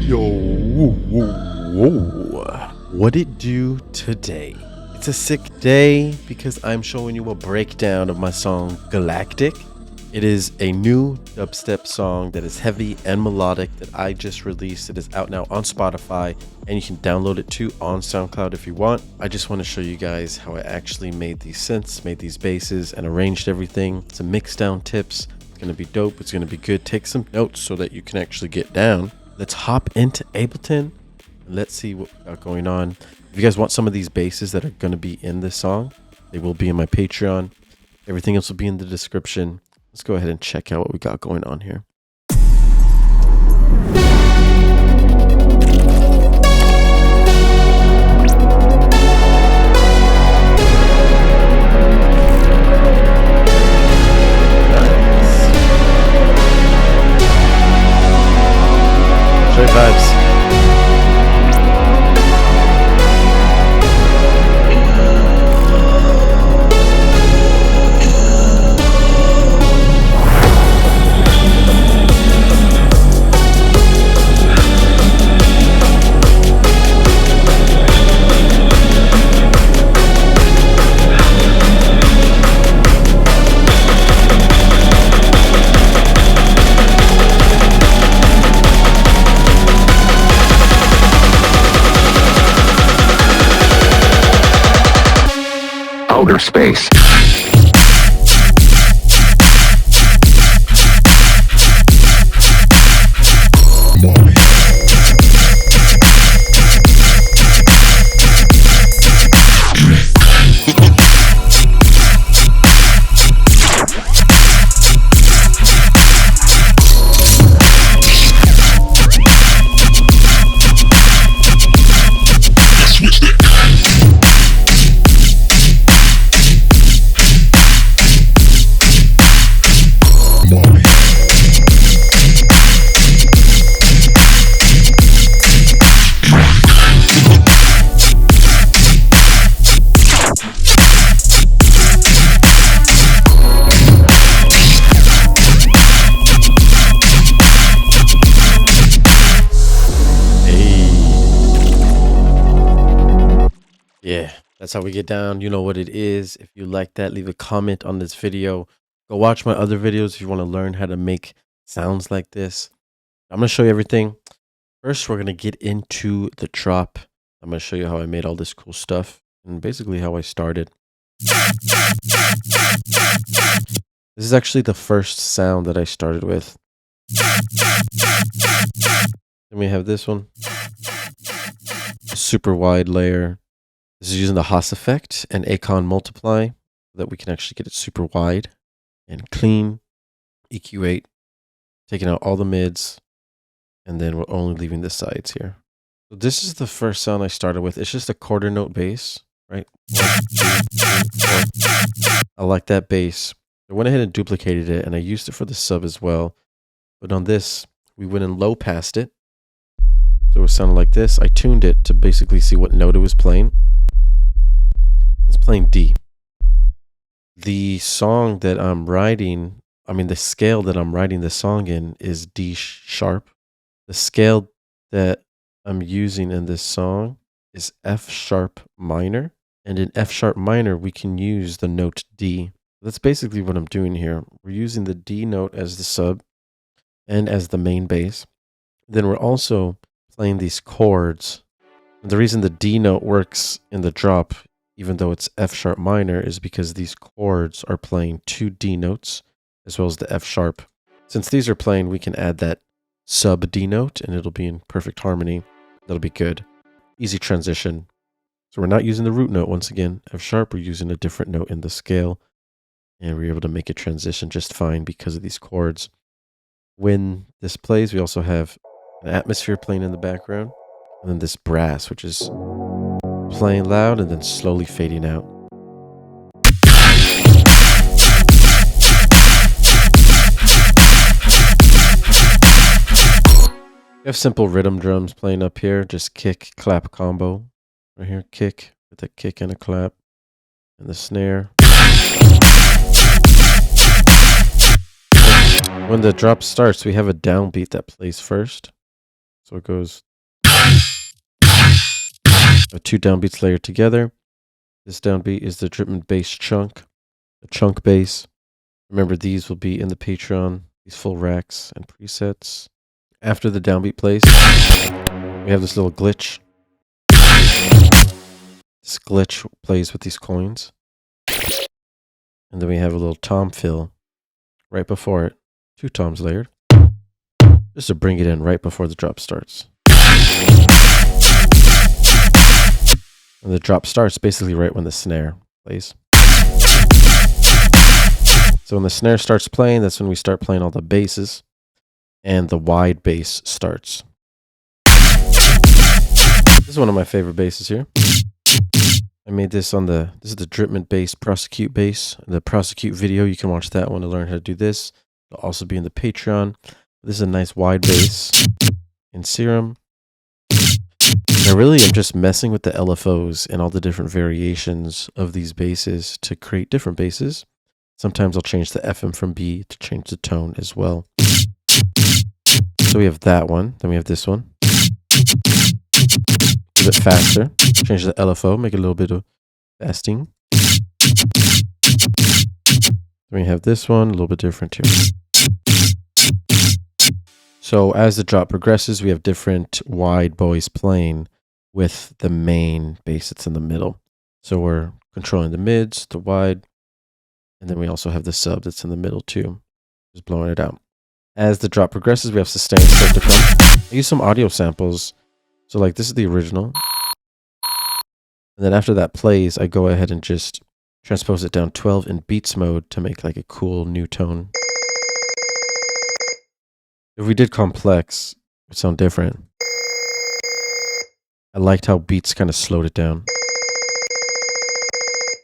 Yo, whoa. What it do today? It's a sick day because I'm showing you a breakdown of my song Galactic. It is a new dubstep song that is heavy and melodic that I just released. It is out now on Spotify and you can download it too on Soundcloud if you want. I just want to show you guys how I actually made these synths, made these basses, and arranged everything. Some mix down tips. It's going to be dope. It's going to be good. Take some notes so that you can actually get down. Let's hop into Ableton and let's see what we got going on. If you guys want some of these basses that are going to be in this song, they will be in my Patreon. Everything else will be in the description. Let's go ahead and check out what we got going on here. Straight vibes. Outer space. Yeah, that's how we get down. You know what it is. If you like that, leave a comment on this video. Go watch my other videos if you want to learn how to make sounds like this. I'm going to show you everything. First, we're going to get into the drop. I'm going to show you how I made all this cool stuff and basically how I started. This is actually the first sound that I started with. Then we have this one. Super wide layer. This is using the Haas effect and Acon multiply so that we can actually get it super wide and clean. EQ8, taking out all the mids, and then we're only leaving the sides here. So this is the first sound I started with. It's just a quarter note bass, right? 1, 2, 3, 4. I like that bass. I went ahead and duplicated it, and I used it for the sub as well. But on this, we went and low passed it. So it sounded like this. I tuned it to basically see what note it was playing. It's playing D. The song that I'm writing, the scale that I'm writing the song in is D sharp. The scale that I'm using in this song is F sharp minor. And in F sharp minor, we can use the note D. That's basically what I'm doing here. We're using the D note as the sub and as the main bass. Then we're also playing these chords. And the reason the D note works in the drop, even though it's F sharp minor, is because these chords are playing two D notes as well as the F sharp. Since these are playing, we can add that sub D note and it'll be in perfect harmony. That'll be good. Easy transition. So we're not using the root note once again, F sharp, we're using a different note in the scale. And we're able to make it transition just fine because of these chords. When this plays, we also have an atmosphere playing in the background. And then this brass, which is playing loud and then slowly fading out. We have simple rhythm drums playing up here, just kick, clap combo. Right here, kick, with a kick and a clap. And the snare. When the drop starts, we have a downbeat that plays first. So it goes with 2 downbeats layered together. This downbeat is the Dripment bass chunk, a chunk bass. Remember, these will be in the Patreon, these full racks and presets. After the downbeat plays, we have this little glitch. This glitch plays with these coins. And then we have a little tom fill right before it, 2 toms layered, just to bring it in right before the drop starts. And the drop starts basically right when the snare plays. So when the snare starts playing, that's when we start playing all the basses, and the wide bass starts. This is one of my favorite basses here. I made this on this is the Dripment bass, Prosecute bass. The Prosecute video, you can watch that one to learn how to do this. It'll also be in the Patreon. This is a nice wide bass in Serum. I really am just messing with the LFOs and all the different variations of these basses to create different basses. Sometimes I'll change the FM from B to change the tone as well. So we have that one, then we have this one. A bit faster. Change the LFO, make it a little bit of fasting. Then we have this one, a little bit different here. So as the drop progresses, we have different wide boys playing with the main bass that's in the middle. So we're controlling the mids, the wide, and then we also have the sub that's in the middle too, just blowing it out. As the drop progresses, we have sustain start to come. I use some audio samples. So like this is the original. And then after that plays, I go ahead and just transpose it down 12 in beats mode to make like a cool new tone. If we did complex, it would sound different. I liked how beats kind of slowed it down.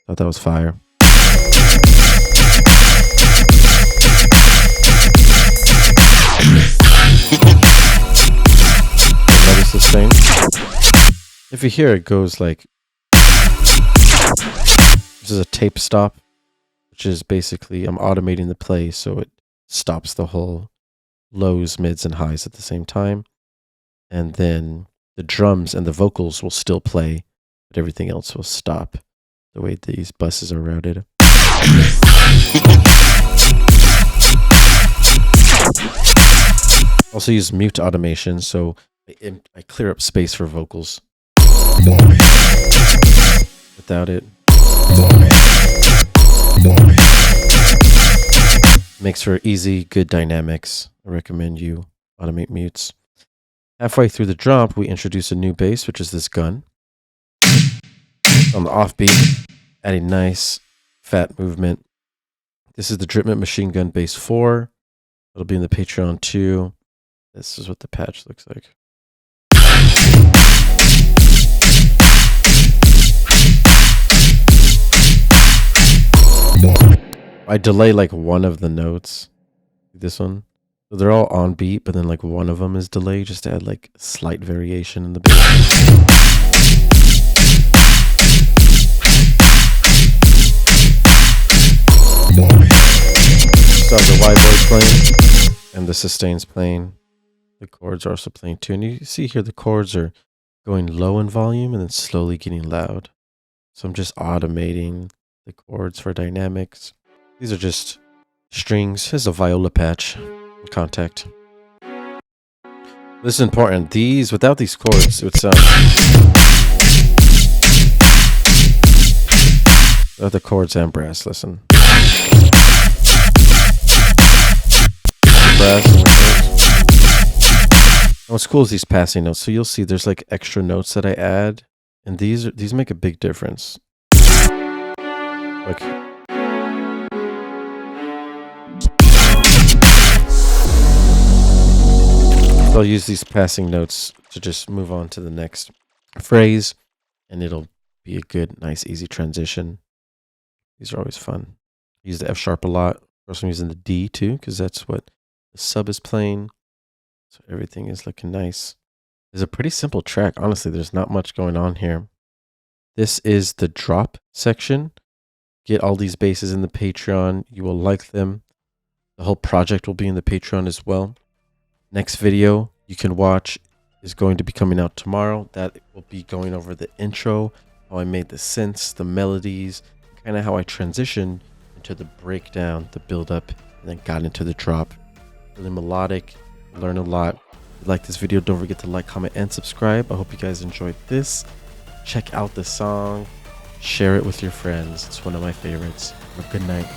Thought that was fire. Another sustain. If you hear it goes like, this is a tape stop, which is basically I'm automating the play so it stops the whole lows, mids, and highs at the same time. And then the drums and the vocals will still play, but everything else will stop the way these buses are routed. Also use mute automation, so I clear up space for vocals. Without it, makes for easy, good dynamics. I recommend you automate mutes. Halfway through the drop, we introduce a new bass, which is this gun. On the offbeat, add a nice fat movement. This is the Dripment Machine Gun Bass 4. It'll be in the Patreon too. This is what the patch looks like. I delay like one of the notes. This one. So they're all on beat, but then like one of them is delayed just to add like slight variation in the beat. So the wide voice playing and the sustains playing. The chords are also playing too. And you see here the chords are going low in volume and then slowly getting loud. So I'm just automating the chords for dynamics. These are just strings. Here's a viola patch. Contact. This is important. These, without these chords, it would sound. Without the chords and brass, listen. Brass and chords. What's cool is these passing notes. So you'll see there's like extra notes that I add, and these make a big difference. Like. I'll use these passing notes to just move on to the next phrase, and it'll be a good, nice, easy transition. These are always fun. I use the F sharp a lot. Of course, I'm using the D too, because that's what the sub is playing. So everything is looking nice. It's a pretty simple track. Honestly, there's not much going on here. This is the drop section. Get all these basses in the Patreon. You will like them. The whole project will be in the Patreon as well. Next video you can watch is going to be coming out tomorrow. That will be going over the intro, how I made the synths, the melodies, kind of how I transitioned into the breakdown, the build up, and then got into the drop. Really melodic, learn a lot. If you like this video, don't forget to like, comment, and subscribe. I hope you guys enjoyed this. Check out the song, share it with your friends. It's one of my favorites. Have a good night.